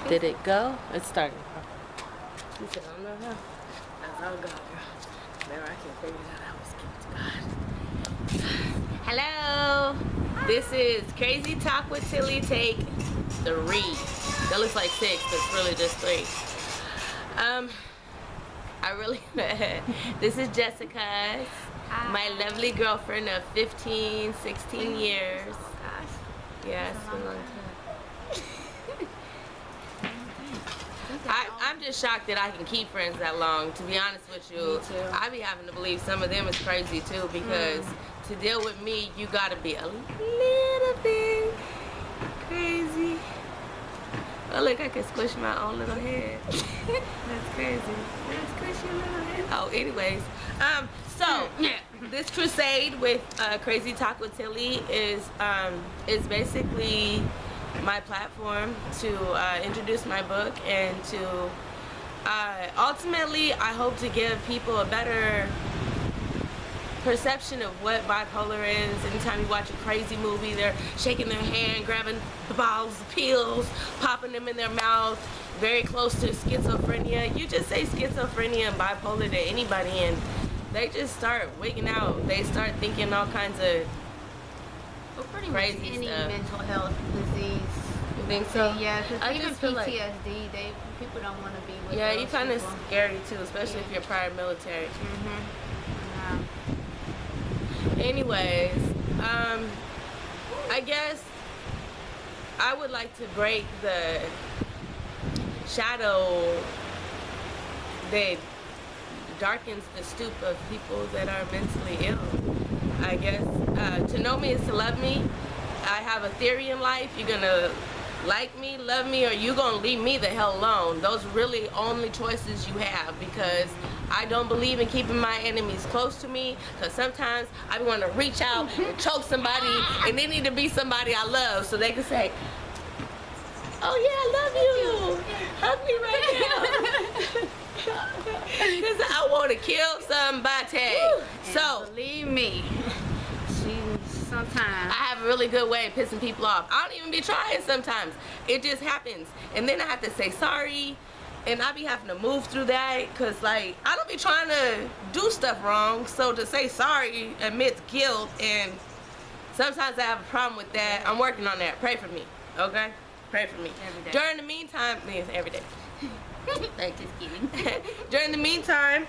Did it go? It's starting. She said, I don't know how. That's all God, girl. Never, I can't figure it out. I was kidding to God. Hello. This is Crazy Talk with Tilly Take 3. That looks like 6, but it's really just 3. This is Jessica, my lovely girlfriend of 15, 16 years. Gosh. Yeah, it's been a long time. I'm just shocked that I can keep friends that long, to be honest with you. Me too. I be having to believe some of them is crazy too, because to deal with me, you gotta be a little bit crazy. Oh look, I can squish my own little head. That's crazy. Let's squish your little head. Oh, anyways. So this crusade with Crazy Talk with Tilly is basically my platform to introduce my book and to ultimately I hope to give people a better perception of what bipolar is. Anytime you watch a crazy movie, they're shaking their hand, grabbing the balls of pills, popping them in their mouth, very close to schizophrenia. You just say schizophrenia and bipolar to anybody and they just start wigging out. They start thinking all kinds of Pretty crazy much any stuff. mental health disease. You think so? Yeah, because I even just feel PTSD, people don't want to be with yeah, those you kind of people. scary too, especially if you're prior military. Anyways, I guess I would like to break the shadow that darkens the stoop of people that are mentally ill. I guess to know me is to love me. I have a theory in life. You're gonna like me, love me, or you're gonna leave me the hell alone. Those are really only choices you have, because I don't believe in keeping my enemies close to me, because sometimes I want to reach out and choke somebody, and they need to be somebody I love so they can say, oh yeah, I love you, hug me right now. Because I want to kill somebody. So believe me, sometimes I have a really good way of pissing people off. I don't even be trying sometimes. It just happens. And then I have to say sorry. And I be having to move through that. Because, like, I don't be trying to do stuff wrong. So to say sorry admits guilt. And sometimes I have a problem with that. I'm working on that. Pray for me. Okay? Pray for me. Every day. During the meantime, every day. Like, just kidding. During the meantime,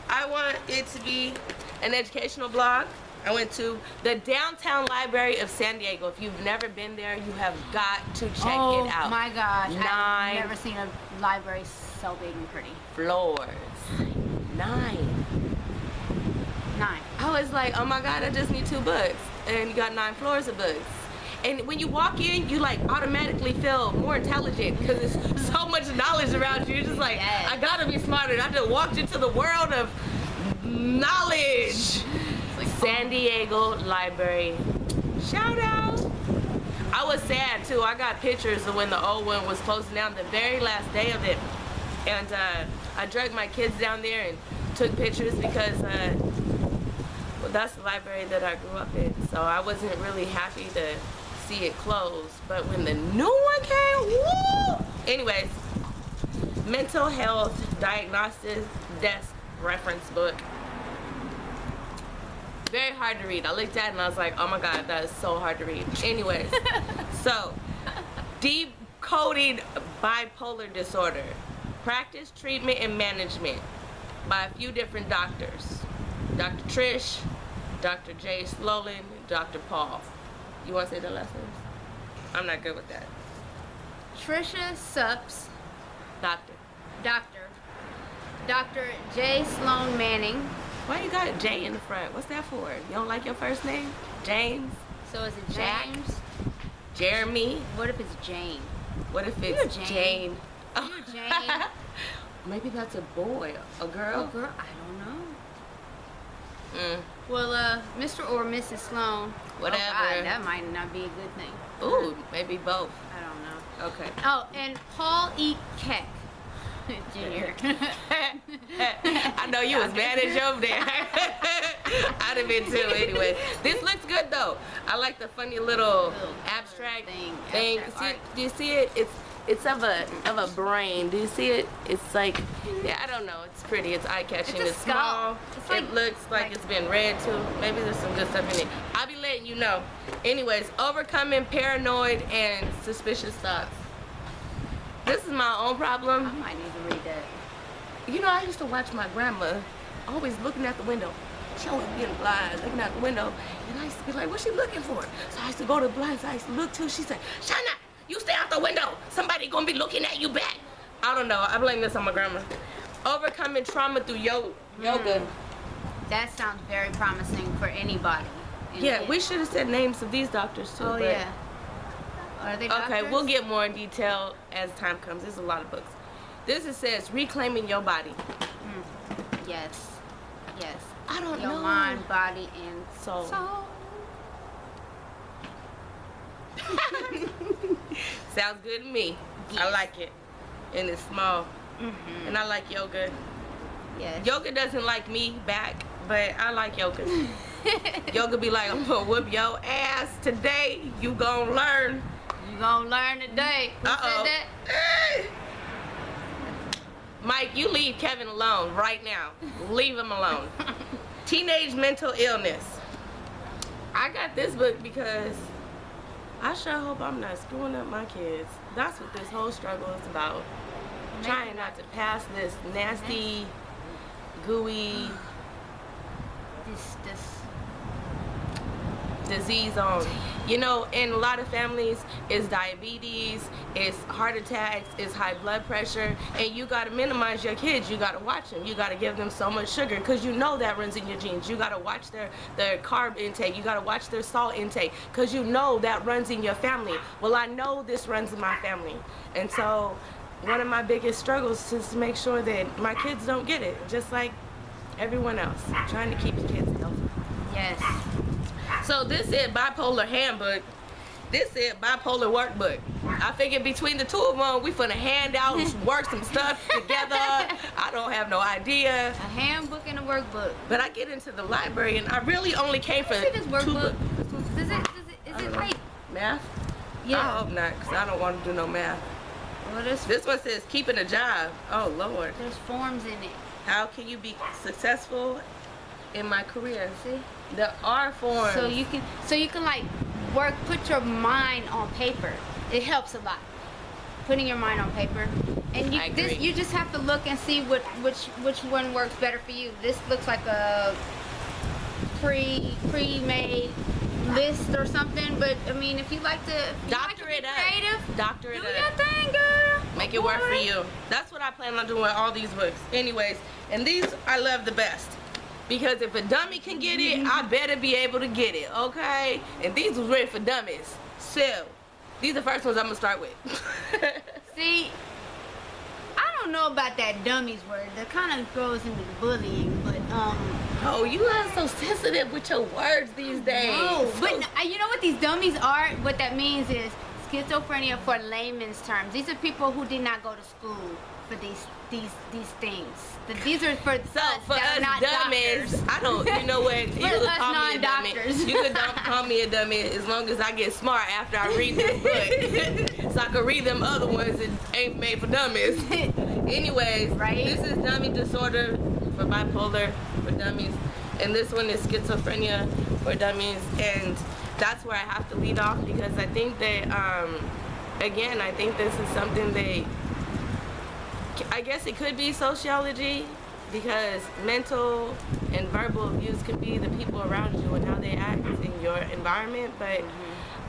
I want it to be an educational blog. I went to the Downtown Library of San Diego. If you've never been there, you have got to check it out. Oh my gosh, 9 I've never seen a library so big and pretty. floors. 9. 9. I was like, oh my God, I just need 2 books. And you got 9 floors of books. And when you walk in, you like automatically feel more intelligent because there's so much knowledge around you. You're just like, Yes. I gotta be smarter. I just walked into the world of knowledge. Like, San Diego Library. Shout out. I was sad too. I got pictures of when the old one was closing down, the very last day of it. And I dragged my kids down there and took pictures because well, that's the library that I grew up in. So I wasn't really happy to see it close. But when the new one came, woo! Anyways, mental health diagnostic desk reference book. Very hard to read. I looked at it and I was like, oh my God, that is so hard to read. Anyways, so Decoding Bipolar Disorder. Practice, treatment, and management by a few different doctors. Dr. Trish, Dr. Jay Slolan, Dr. Paul. You want to say the last names? I'm not good with that. Trisha Supps, Doctor. Dr. J. Sloan Manning. Why you got J in the front? What's that for? You don't like your first name? James? So is it Jack? James? Jeremy? What if it's Jane? What if You're it's Jane. Jane? You're Jane. Maybe that's a boy. A girl? Oh, girl, I don't know. Mm. Well, Mr. or Mrs. Sloan. Whatever. Oh God, that might not be a good thing. Ooh, maybe both. I don't know. Okay. Oh, and Paul E. Keck, Jr. I know you was mad at you over there. I'd have been too anyway. This looks good though. I like the funny little abstract thing. Abstract See, art. do you see it? It's of a brain. Do you see it? It's like, yeah, I don't know. It's pretty. It's eye-catching. It's a It's small. skull. It's It looks like it's been read too. Maybe there's some good stuff in it. I'll be letting you know. Anyways, overcoming paranoid and suspicious thoughts. This is my own I problem. might need to read that. You know, I used to watch my grandma always looking out the window. She always be in the blinds, looking out the window. And I used to be like, what's she looking for? So I used to go to the blinds. I used to look too. She said, Shana, you stay out the window. Somebody gonna be looking at you back. I don't know. I blame this on my grandma. Overcoming trauma through yoga. That sounds very promising for anybody. Yeah, we should have said names of these doctors too. Oh, but yeah. Are they doctors? Okay, we'll get more in detail as time comes. There's a lot of books. This it says reclaiming your body. Yes. Yes. I don't Your know. mind, body, and Soul. Sounds good to me. Yes. I like it. And it's small. And I like yoga. Yes. Yoga doesn't like me back, but I like yoga. Yoga be like, I'm gonna whoop your ass today. You gonna learn. You gonna learn today. Who said that? Mike, you leave Kevin alone right now. Leave him alone. Teenage mental illness. I got this book because I sure hope I'm not screwing up my kids. That's what this whole struggle is about. Trying not to pass this nasty, gooey This disease on. You know, in a lot of families, it's diabetes, it's heart attacks, it's high blood pressure, and you gotta minimize your kids. You gotta watch them. You gotta give them so much sugar because you know that runs in your genes. You gotta watch their carb intake. You gotta watch their salt intake because you know that runs in your family. Well, I know this runs in my family, and so one of my biggest struggles is to make sure that my kids don't get it, just like everyone else. Trying to keep your kids healthy. Yes. So this is bipolar handbook. This is bipolar workbook. I figured between the two of them, we finna hand out and work some stuff together. I don't have no idea. A handbook and a workbook. But I get into the library and I really only came for See this two workbook? books. Is it like Math? Yeah. I hope not, because I don't want to do no math. Well, This one says keeping a job. Oh Lord. there's forms in it. How can you be successful in my career? See? There are forms. So you can like put your mind on paper. It helps a lot. Putting your mind on paper. And I agree. you just have to look and see which one works better for you. This looks like a pre-made list or something, but I mean if you like to Doctor it up. creative, Doctor do it your up. thing, girl. Make it work for you. That's what I plan on doing with all these books. Anyways, and these I love the best. Because if a dummy can get it, I better be able to get it, okay? And these was written for dummies. So, these are the first ones I'm gonna start with. See, I don't know about that dummies word. That kind of goes into bullying, but Oh, you are so sensitive with your words these days. no. But you know what these dummies are? What that means is schizophrenia for layman's terms. These are people who did not go to school for these things. These are for So us for that us are not dummies, doctors. I don't. You know what? You For could us call me a dummy. non-doctors. You could call me a dummy as long as I get smart after I read this book, so I can read them other ones that ain't made for dummies. Anyways, Right? This is dummy disorder for bipolar for dummies, and this one is schizophrenia for dummies, and that's where I have to lead off because I think that again, I think this is something that. I guess it could be sociology because mental and verbal abuse can be the people around you and how they act in your environment, but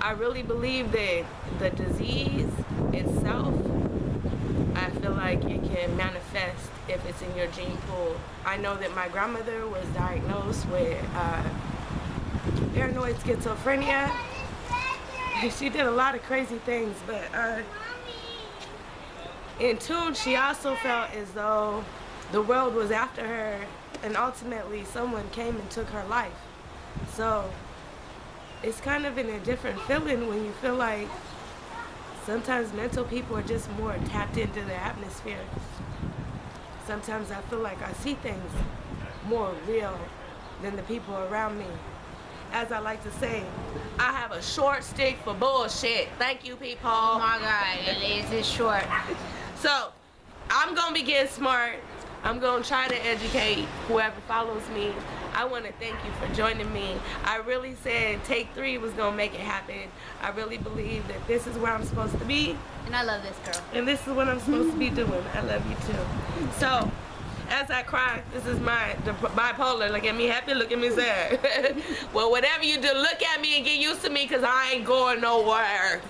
I really believe that the disease itself, I feel like it can manifest if it's in your gene pool. I know that my grandmother was diagnosed with paranoid schizophrenia. She did a lot of crazy things, but in tune, she also felt as though the world was after her and ultimately someone came and took her life. So it's kind of in a different feeling when you feel like sometimes mental people are just more tapped into the atmosphere. Sometimes I feel like I see things more real than the people around me. as I like to say, I have a short stick for bullshit. Thank you, people. Oh my God, it is short. So, I'm going to be getting smart. I'm going to try to educate whoever follows me. I want to thank you for joining me. I really said take 3 was going to make it happen. I really believe that this is where I'm supposed to be. And I love this girl. And this is what I'm supposed to be doing. I love you too. So, as I cry, this is the bipolar. Look at me happy, look at me sad. Well, whatever you do, look at me and get used to me because I ain't going nowhere.